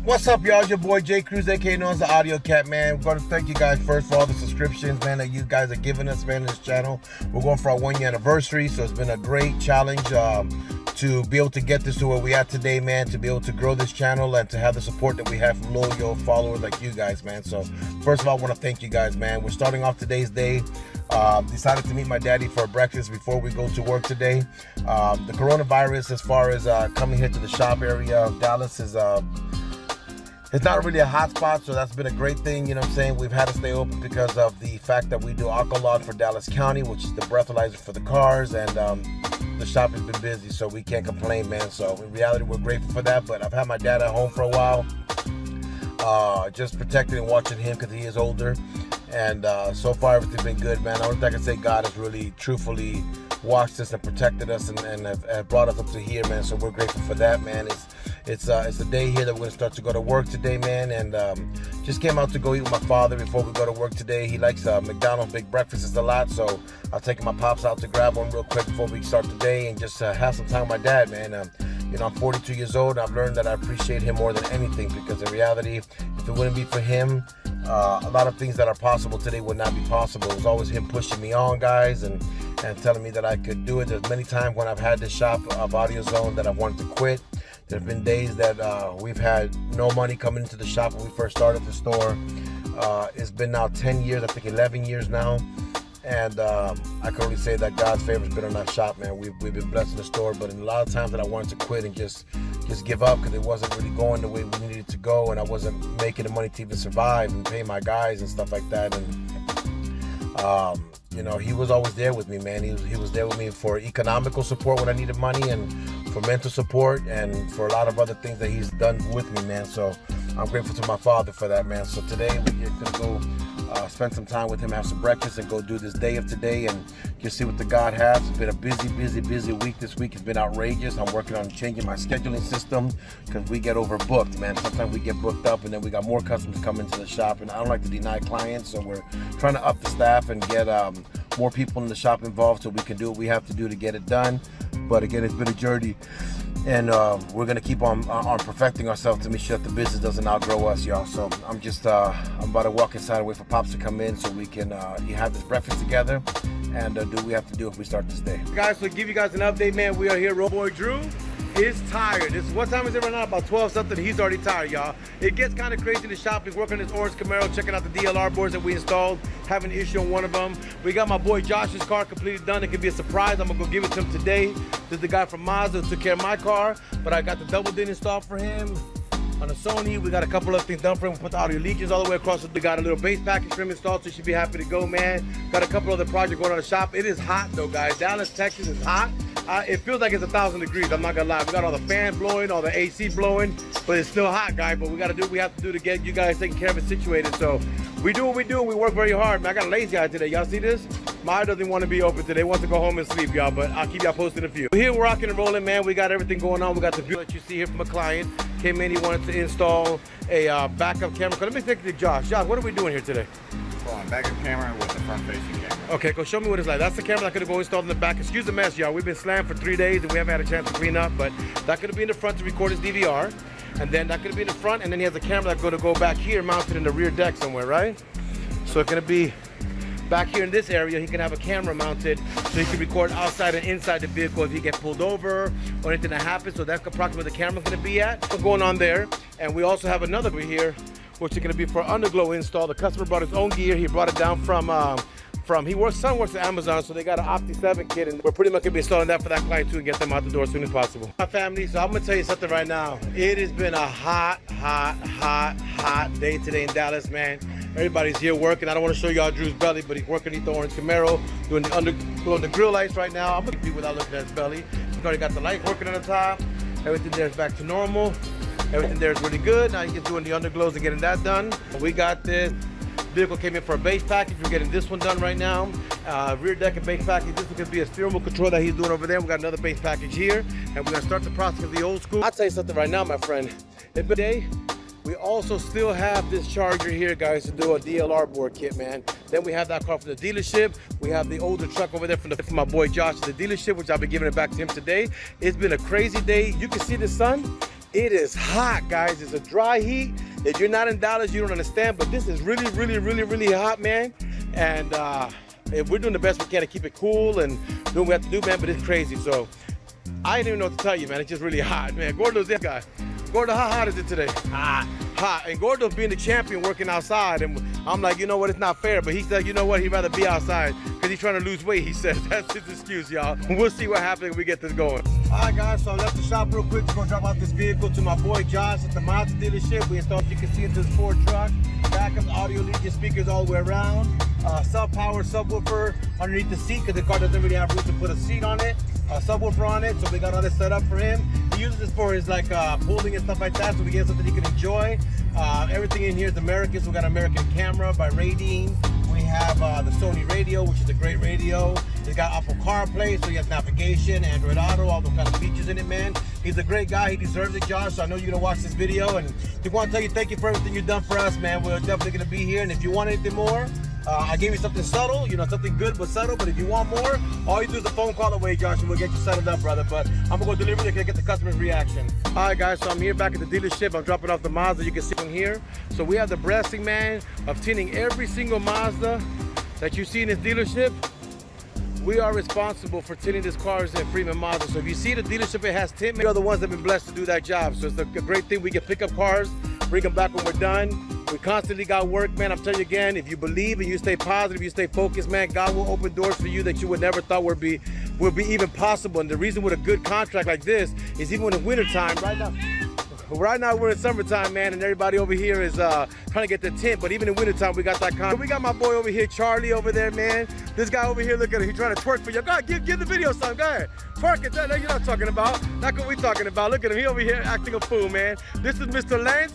What's up, y'all? It's your boy Jay Cruz, aka known as the AUDIOZONE, man. We're going to thank you guys first for all the subscriptions, man, that you guys are giving us, man, to this channel. We're going for our 1 year anniversary, so it's been a great challenge to be able to get this to where we at today, man, to be able to grow this channel and to have the support that we have from loyal followers like you guys, man. So first of all, I want to thank you guys, man. We're starting off today's day. Decided to meet my daddy for breakfast before we go to work today. The coronavirus, as far as coming here to the shop area of Dallas, is it's not really a hot spot, so that's been a great thing, you know what I'm saying? We've had to stay open because of the fact that we do alcohol for Dallas County, which is the breathalyzer for the cars, and the shop has been busy, so we can't complain, man. So in reality, we're grateful for that, but I've had my dad at home for a while, just protecting and watching him because he is older, and so far everything's been good, man. I don't think I can say God has really truthfully watched us and protected us and have brought us up to here, man. So we're grateful for that, man. It's a day here that we're gonna start to go to work today, man, and just came out to go eat with my father before we go to work today. He likes McDonald's big breakfasts a lot, so I'll take my pops out to grab one real quick before we start the day and just have some time with my dad, man. You know, I'm 42 years old, and I've learned that I appreciate him more than anything, because in reality, if it wouldn't be for him, a lot of things that are possible today would not be possible. It was always him pushing me on, guys, and telling me that I could do it. There's many times when I've had this shop of AUDIOZONE that I've wanted to quit. There have been days that we've had no money coming into the shop when we first started the store. It's been now 10 years, I think 11 years now. And I can only say that God's favor has been on that shop, man. We've been blessed in the store, but in a lot of times that I wanted to quit and just give up because it wasn't really going the way we needed it to go, and I wasn't making the money to even survive and pay my guys and stuff like that. And you know, he was always there with me, man. He was there with me for economical support when I needed money, and for mental support, and for a lot of other things that he's done with me, man. So I'm grateful to my father for that, man. So today we're gonna go spend some time with him, have some breakfast, and go do this day of today and just see what the God has. It's been a busy week this week. It's been outrageous. I'm working on changing my scheduling system because we get overbooked, man. Sometimes we get booked up, and then we got more customers coming to the shop, and I don't like to deny clients, so we're trying to up the staff and get more people in the shop involved so we can do what we have to do to get it done. But again, it's been a journey, and we're gonna keep on perfecting ourselves to make sure that the business doesn't outgrow us, y'all. So I'm just I'm about to walk inside and wait for Pops to come in so we can have this breakfast together and do what we have to do if we start this day. Guys, so to give you guys an update, man, we are here. Road boy Drew is tired. What time is it right now? About 12 something. He's already tired, y'all. It gets kind of crazy in the shop. He's working on his orange Camaro, checking out the DLR boards that we installed, having an issue on one of them. We got my boy Josh's car completely done. It could be a surprise. I'm gonna go give it to him today. This is the guy from Mazda who took care of my car, but I got the double din installed for him. On a Sony, we got a couple of things done for him. We put the audio leakers all the way across. We got a little base package for him installed, so he should be happy to go, man. Got a couple other projects going on in the shop. It is hot though, guys. Dallas, Texas is hot. It feels like it's 1,000 degrees, I'm not gonna lie. We got all the fans blowing, all the AC blowing, but it's still hot, guys. But we gotta do what we have to do to get you guys taken care of and situated. So we do what we do, and we work very hard, man. I got a lazy eye today. Y'all see this? My eye doesn't want to be open today. Wants to go home and sleep, y'all, but I'll keep y'all posted in a few. We're here rocking and rolling, man. We got everything going on. We got the view that you see here from a client. Came in, he wanted to install a backup camera. Let me take it to Josh. Josh, what are we doing here today? Backup camera with the front-facing camera. Okay, go show me what it's like. That's the camera that could go installed in the back. Excuse the mess, y'all. We've been slammed for 3 days and we haven't had a chance to clean up, but that could be in the front to record his DVR, and then that could be in the front, and then he has a camera that's going to go back here, mounted in the rear deck somewhere, right? So it's going to be back here in this area. He can have a camera mounted so he can record outside and inside the vehicle if he gets pulled over or anything that happens. So that's approximately where the camera's going to be at. What's going on there? And we also have another over here, which is going to be for Underglow install. The customer brought his own gear. He brought it down from son works at Amazon, so they got an Opti 7 kit, and we're pretty much going to be installing that for that client too and get them out the door as soon as possible. My family, so I'm going to tell you something right now. It has been a hot day today in Dallas, man. Everybody's here working. I don't want to show y'all Drew's belly, but he's working with the orange Camaro, doing the grill lights right now. I'm going to be without looking at his belly. He's already got the light working on the top. Everything there is back to normal. Everything there is really good. Now he's doing the underglows and getting that done. We got this. Vehicle came in for a base package. We're getting this one done right now. Rear deck and base package. This is going to be a steering wheel control that he's doing over there. We got another base package here, and we're going to start the process of the old school. I'll tell you something right now, my friend. Today, we also still have this charger here, guys, to do a DLR board kit, man. Then we have that car from the dealership. We have the older truck over there from my boy Josh at the dealership, which I'll be giving it back to him today. It's been a crazy day. You can see the sun. It is hot, guys. It's a dry heat. If you're not in Dallas, you don't understand, but this is really, really, really, really hot, man. And we're doing the best we can to keep it cool and doing what we have to do, man, but it's crazy. So I didn't even know what to tell you, man. It's just really hot, man. Gordo's this guy. Gordo, how hot is it today? Hot. And Gordo's being the champion working outside. And I'm like, you know what, it's not fair. But he said, you know what, he'd rather be outside because he's trying to lose weight, he says. That's his excuse, y'all. We'll see what happens when we get this going. All right, guys, so I left the shop real quick to go drop off this vehicle to my boy Josh at the Mazda dealership. We installed, you can see, into this Ford truck. Backup audio lead, your speakers all the way around. Sub-power subwoofer underneath the seat because the car doesn't really have room to put a seat on it. Subwoofer on it, so we got all this set up for him. He uses this for his like pulling and stuff like that, so we get something he can enjoy. Everything in here is American, so we got an American camera by Radine. We have the Sony radio, which is a great radio. It's got Apple CarPlay, so he has navigation, Android Auto, all those kind of features in it, man. He's a great guy. He deserves it, Josh. So I know you're gonna watch this video, and we want to tell you thank you for everything you've done for us, man. We're definitely gonna be here, and if you want anything more, I gave you something subtle, you know, something good but subtle. But if you want more, all you do is a phone call away, Josh, and we'll get you settled up, brother. But I'm gonna go deliver it to get the customer's reaction. All right, guys, so I'm here back at the dealership. I'm dropping off the Mazda. You can see them here. So we have the blessing, man, of tinting every single Mazda that you see in this dealership. We are responsible for tinting these cars in Freeman Mazda. So if you see the dealership, it has tint, we are the ones that have been blessed to do that job. So it's a great thing. We can pick up cars, bring them back when we're done. We constantly got work, man. I'm telling you again, if you believe and you stay positive, you stay focused, man, God will open doors for you that you would never thought would be even possible. And the reason with a good contract like this is even in the wintertime, right now we're in summertime, man, and everybody over here is trying to get the tint, but even in wintertime, we got that contract. We got my boy over here, Charlie, over there, man. This guy over here, look at him, he's trying to twerk for you. Go ahead, give the video some, go ahead. Twerk it, that you're not talking about. That's what we're talking about. Look at him, he over here acting a fool, man. This is Mr. Lance.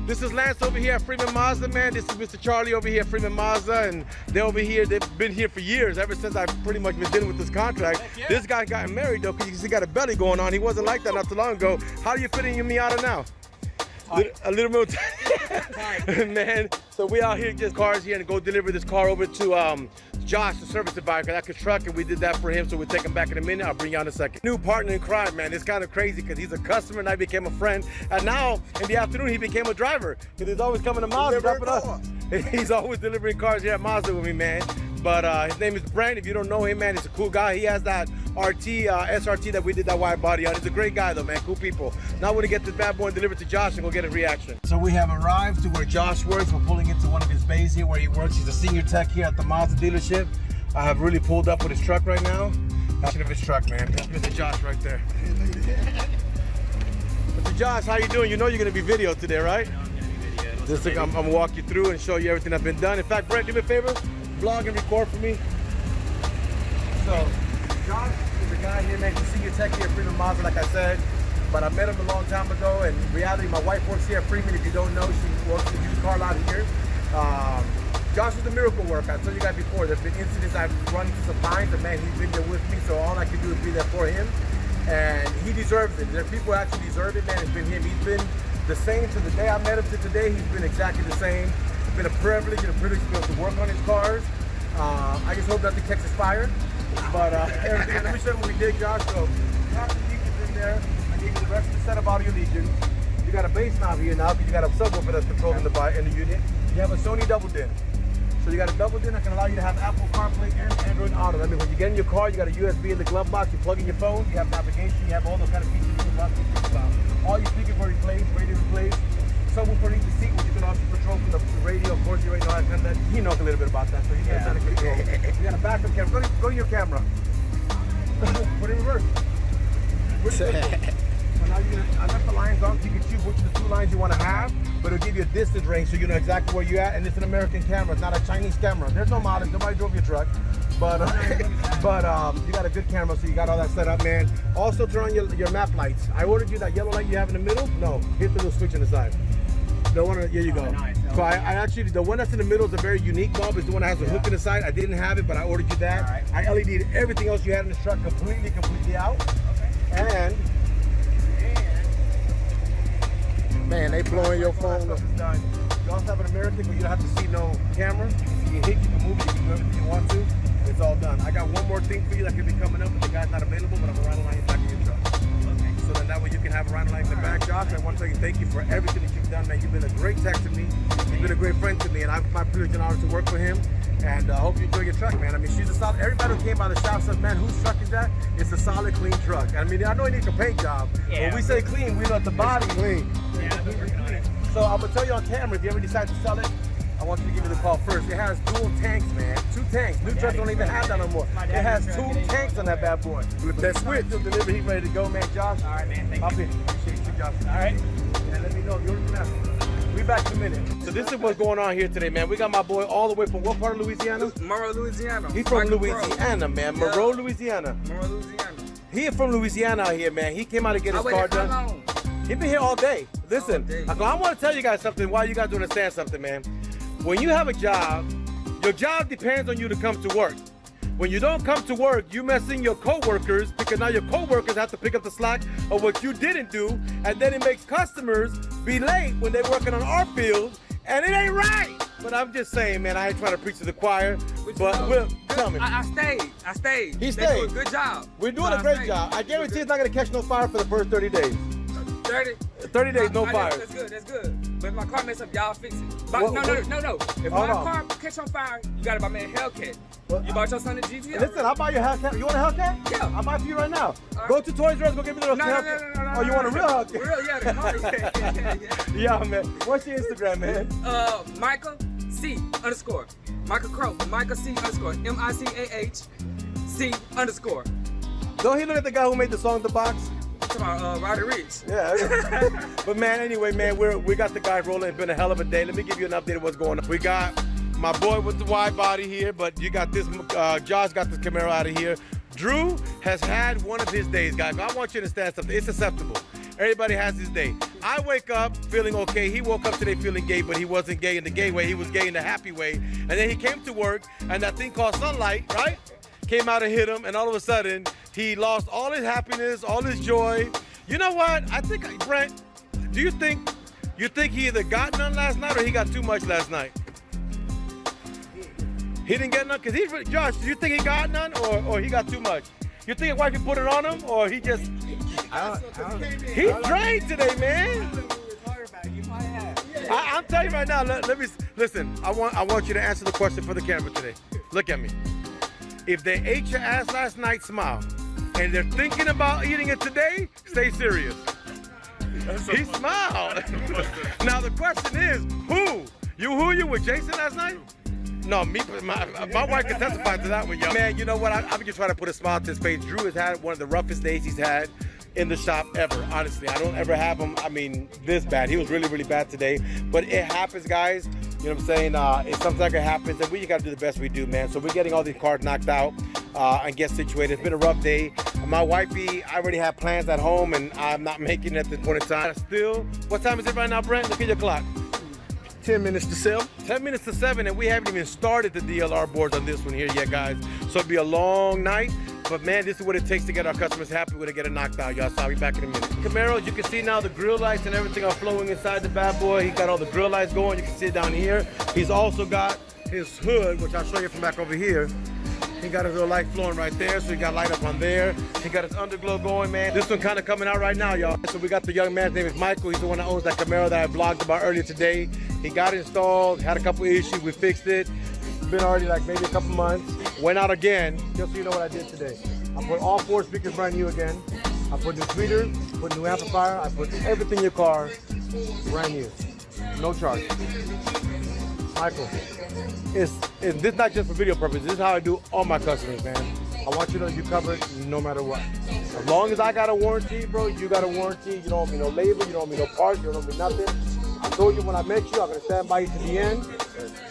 This is Lance over here at Freeman Mazda, man. This is Mr. Charlie over here at Freeman Mazda, and they're over here. They've been here for years, ever since I've pretty much been dealing with this contract. Yeah. This guy got married, though, because he got a belly going on. He wasn't like that not too long ago. How do you fit in your Miata now? A little more time. Man, so we out here get cars here and go deliver this car over to Josh, the service advisor. That's his truck, and we did that for him, so we'll take him back in a minute. I'll bring you on in a second. New partner in crime, man. It's kind of crazy because he's a customer and I became a friend. And now, in the afternoon, he became a driver because he's always coming to Mazda, dropping us. He's always delivering cars here at Mazda with me, man. But his name is Brent. If you don't know him, man, he's a cool guy. He has that RT, SRT that we did that wide body on. He's a great guy, though, man. Cool people. Now we're going to get this bad boy delivered to Josh and go get a reaction. So we have arrived to where Josh works. We're pulling into one of his bays here where he works. He's a senior tech here at the Mazda dealership. I have really pulled up with his truck right now. Action of his truck, man. That's Mr. Josh right there. Mr. Josh, how you doing? You know you're going to be videoed today, right? This thing, I'm going to walk you through and show you everything that's been done. In fact, Brent, do me a favor. Vlog and record for me. So, Josh is a guy here, man. He's a senior tech here at Freeman Mazda, like I said. But I met him a long time ago. And in reality, my wife works here at Freeman. If you don't know, she works in the used car lot here. Josh is a miracle worker. I told you guys before, there's been incidents I've run into some times, and man, he's been there with me, so all I can do is be there for him. And he deserves it. There are people who actually deserve it, man. It's been him. He's been the same to the day I met him to today. He's been exactly the same. It's been a privilege and a privilege to be able to work on his cars. I just hope nothing catches fire. But everything, let me show you what we did, Josh. So, Josh, the Legion is in there. I gave you the rest of the setup out of your Legion. You got a bass knob here now because you got a subwoofer that's controlling the unit. You have a Sony double din. So you got a double din that can allow you to have Apple CarPlay and Android Auto. That means when you get in your car, you got a USB in the glove box, you plug in your phone, you have navigation, you have all those kind of features you can think about. All your speakers were replaced, radio replaced. Subwoofer needs the seat, which you can also control from the radio. Of course, you already know how to kind of, he knows a little bit about that, so you can kind of control. You got a backup camera. Go to your camera. Put it in reverse. So now I left the lines on so you can choose which of the two lines you want to have, but it'll give you a distance range so you know exactly where you're at. And it's an American camera, it's not a Chinese camera. There's no mileage, nobody drove your truck. But you got a good camera, so you got all that set up, man. Also turn on your map lights. I ordered you that yellow light you have in the middle. No, hit the little switch on the side. The one, here you go. Nice. So I actually, the one that's in the middle is a very unique bulb. It's the one that has a hook in the side. I didn't have it, but I ordered you that. Right. I LED'd everything else you had in this truck completely out. Okay. And man, they blowing your phone up. You also have an American, but you don't have to see no camera. You can hit, you can move it, you can do everything you want to. It's all done. I got one more thing for you that could be coming up, but the guy's not available, but I'm gonna ride along the back of your truck. Okay. So the on. That way you can have a round like in the back. Josh, I want to tell you thank you for everything that you've done, man. You've been a great tech to me. You've been a great friend to me, and it's my privilege and honor to work for him. And I hope you enjoy your truck, man. I mean, she's a solid. Everybody who came by the shop said, man, whose truck is that? It's a solid, clean truck. I mean, I know it needs a paint job. Yeah. When we say clean, we know the body clean. Yeah, we're working on it. So I'm gonna tell you on camera, if you ever decide to sell it, I want you to give me the call first. It has dual tanks, man. 2 tanks. New trucks don't even have that no more. It has 2 tanks on that bad boy. Flip that switch. You'll deliver. He's ready to go, man. Josh. All right, man. Thank you. Appreciate you, Josh. All right. And let me know. You're looking at me. We back in a minute. So this is what's going on here today, man. We got my boy all the way from what part of Louisiana? Monroe, Louisiana. He's from Louisiana, man. Monroe, Louisiana. Monroe, Louisiana. He is from Louisiana out here, man. He came out to get his car done. He been here all day. Listen, I want to tell you guys something. Why you guys don't understand something, man. When you have a job, your job depends on you to come to work. When you don't come to work, you messing your co-workers because now your co-workers have to pick up the slack of what you didn't do, and then it makes customers be late when they're working on our field, and it ain't right. But I'm just saying, man, I ain't trying to preach to the choir, but tell me. I stayed. He They stayed. do a good job. We're doing a great job. I guarantee it's not going to catch no fire for the first 30 days. 30 days, no fire. That's good. But if my car mess up, y'all fix it. But, What- no. If my car catch on fire, you gotta buy me a HELLCAT. You bought your son a GTO? Listen, I'll buy you a HELLCAT. You want a HELLCAT? Yeah. I'll buy it for you right now. Right. Go to Toys R Us, go get me the HELLCAT. No. Oh, you want a real HELLCAT? Real, yeah, the car. Yeah, man. What's your Instagram, man? Michael C _ Michael Crow. Michael C _ MICAHC _ Don't he look at the guy who made the song The Box? Talking about Roddy Rich. Yeah. But man, anyway, man, we got the guys rolling. It's been a hell of a day. Let me give you an update of what's going on. We got my boy with the wide body here, but you got this, Josh got this Camaro out of here. Drew has had one of his days, guys. I want you to understand something. It's acceptable. Everybody has his day. I wake up feeling okay. He woke up today feeling gay, but he wasn't gay in the gay way. He was gay in the happy way. And then he came to work, and that thing called sunlight, right? Came out and hit him, and all of a sudden, he lost all his happiness, all his joy. You know what? I think, Brent, do you think he either got none last night or he got too much last night? He didn't get none? Because Josh, do you think he got none or he got too much? You think his wife can put it on him or he just... He drank today, man. I'm telling you right now, let me, listen, I want you to answer the question for the camera today. Look at me. If they ate your ass last night, smile. And they're thinking about eating it today, stay serious. He smiled. Now the question is, who you with Jason last night? No, my wife can testify to that one, y'all. Man, you know what? I'm just trying to put a smile to his face. Drew has had one of the roughest days he's had in the shop ever, honestly. I don't ever have him, this bad. He was really, really bad today. But it happens, guys. You know what I'm saying? It's something like it happens, and we just got to do the best we do, man. So we're getting all these cars knocked out and get situated. It's been a rough day. My wifey, I already have plans at home, and I'm not making it at this point in time. Still, what time is it right now, Brent? Look at your clock. 10 minutes to 7. 10 minutes to 7, and we haven't even started the DLR boards on this one here yet, guys. So it'll be a long night. But man, this is what it takes to get our customers happy when they get it knocked out, y'all. So I'll be back in a minute. Camaro, you can see now the grill lights and everything are flowing inside the bad boy. He got all the grill lights going. You can see it down here. He's also got his hood, which I'll show you from back over here. He got his little light flowing right there, so he got light up on there. He got his underglow going, man. This one kind of coming out right now, y'all. So we got the young man's name is Michael. He's the one that owns that Camaro that I vlogged about earlier today. He got it installed, had a couple issues, we fixed it. It's been already like maybe a couple months. Went out again, just so you know what I did today. I put all 4 speakers brand new again. I put new tweeters, put new amplifier, I put everything in your car brand new. No charge. Michael, this is not just for video purposes. This is how I do all my customers, man. I want you to know you covered no matter what. As long as I got a warranty, bro, you got a warranty. You don't owe me no labor, you don't owe me no parts, you don't owe me nothing. I told you when I met you, I'm gonna stand by you to the end.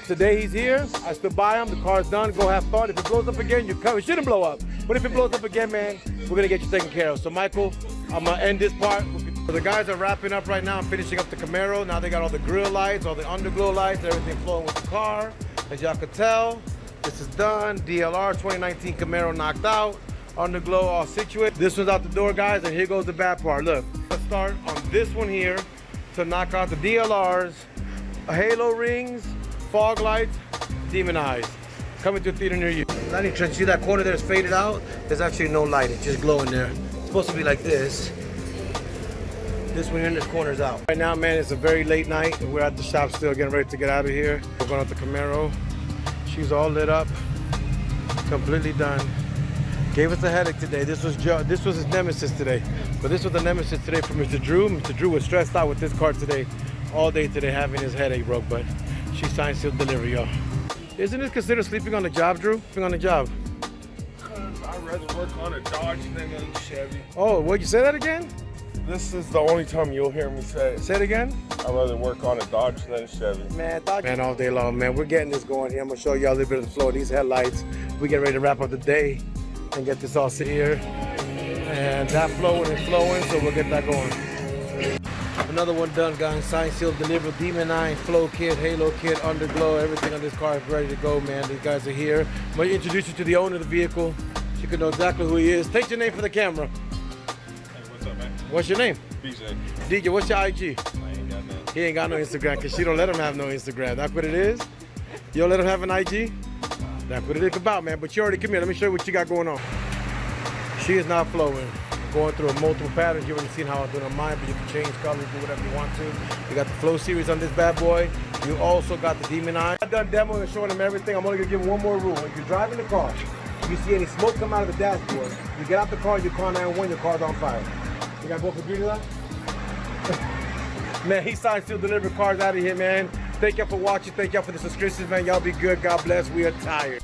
Today he's here, I stood by him, the car's done, go have fun. If it blows up again, you come. It shouldn't blow up. But if it blows up again, man, we're gonna get you taken care of. So Michael, I'm gonna end this part. So the guys are wrapping up right now. I'm finishing up the Camaro. Now they got all the grill lights, all the underglow lights, everything flowing with the car. As y'all can tell, this is done. DLR 2019 Camaro knocked out. Underglow all situated. This one's out the door, guys, and here goes the bad part. Look, let's start on this one here to knock out the DLRs, halo rings, fog lights, demon eyes. Coming to a theater near you. Lighting Trendz, see that corner there is faded out? There's actually no light, it's just glowing there. It's supposed to be like this. This one here in this corner is out. Right now, man, it's a very late night. We're at the shop still getting ready to get out of here. We're going out the Camaro. She's all lit up, completely done. Gave us a headache today. This was his nemesis today. But this was the nemesis today for Mr. Drew. Mr. Drew was stressed out with this car today, all day today, having his headache broke. But she signed, sealed, delivery, y'all. Isn't it considered sleeping on the job, Drew? Sleeping on the job. I'd rather work on a Dodge than a Chevy. Oh, what, you say that again? This is the only time you'll hear me say it. Say it again? I'd rather work on a Dodge than a Chevy. Man, all day long, man. We're getting this going here. I'm gonna show y'all a little bit of the flow of these headlights. We get ready to wrap up the day and get this all sit here. And that flowing is flowing, so we'll get that going. Another one done, guys. Signed, sealed, delivered. Demon 9, flow kit, halo kit, underglow. Everything on this car is ready to go, man. These guys are here. I'm gonna introduce you to the owner of the vehicle. You can know exactly who he is. Take your name for the camera. Hey, what's up, man? What's your name? BJ. DJ, what's your IG? I ain't got nothing. He ain't got no Instagram because she don't let him have no Instagram. That's what it is? You don't let him have an IG? That's what it is about, man. But you already, come here. Let me show you what you got going on. She is not flowing. Going through multiple patterns. You already seen how I'm doing on mine, but you can change colors, do whatever you want to. You got the Flow series on this bad boy. You also got the Demon Eye. I've done demo and showing him everything. I'm only gonna give him one more rule. If you're driving the car, you see any smoke come out of the dashboard, you get out the car, you call 911, your car's on fire. You guys both agree to that? Man, he signed, still deliver cars out of here, man. Thank y'all for watching. Thank y'all for the subscriptions, man. Y'all be good. God bless. We are tired.